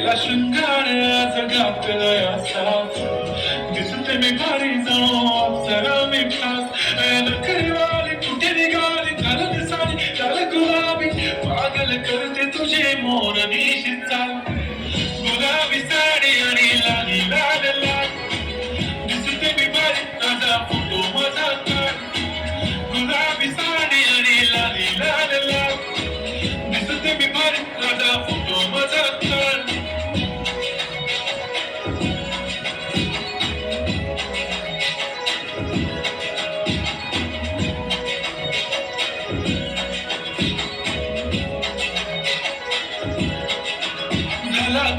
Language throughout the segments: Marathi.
केला शृंगार आज घातलाय असा दिसते मी भारी जाणो जरा मी खास नखरेवाली कुठे निघाली झालं दिसाली झालं गुलाबी पागल करते तुझे मोर निशित चाल गुलाबी साडी आणि लाली लाल लाल दिसते मी भारी माझा फोटो माझा काढ गुलाबी साडी आणि लाली लाल लाल दिसते मी भारी माझा फोटो माझा काढ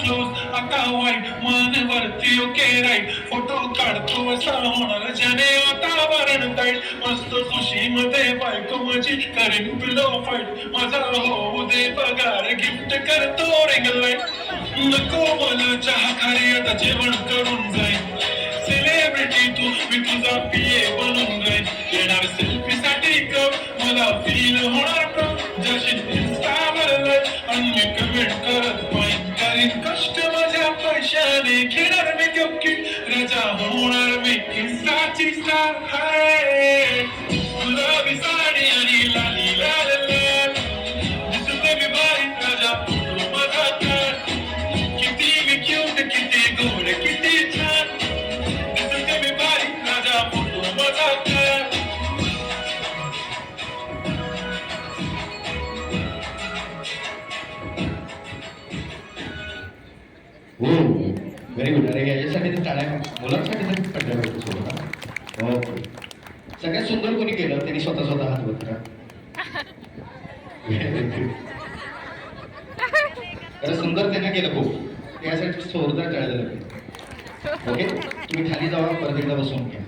क्लोज आता वाईट मन वरती ओके राईट फोटो काढतो असा होणार ज्याने वातावरण टाईट मस्त खुशी मध्ये बायको माझी करीन पिलो फाईट माझा होऊ दे पगार गिफ्ट करतो रिंग लाईट नको मला चहा खारी आता जेवण करून जाईन सेलिब्रिटी तू मी तुझा पिये बनून जाईन येणार सेल्फी साठी कप मला फील होणार प्रॉप जशी इंस्टावर लाईक आणि मी कमेंट करत पाहिजे करीन कष्ट माझ्या पैशाने घेणार मी गपकीट राजा होणार मी किस्साची स्टार हाय गुलाबी साडी आणि लाली लाल लाल दिसते मी भारी राजा फोटो माझा काढ किती मी क्यूट किती गोड किती छान दिसते मी भारी राजा फोटो माझा काढ हो व्हेरी गुड. अरे याच्यासाठी तर टाळ्या मुलांसाठी तर पडल्या पाहिजे सोबत. ओके सगळ्यात सुंदर कोणी केलं त्यांनी स्वतः स्वतः हात बघा. तर सुंदर त्यांना केलं खूप त्यासाठी जोरदार टाळ्या झाल्या. ओके तुम्ही खाली जावा परत एकदा बसून घ्या.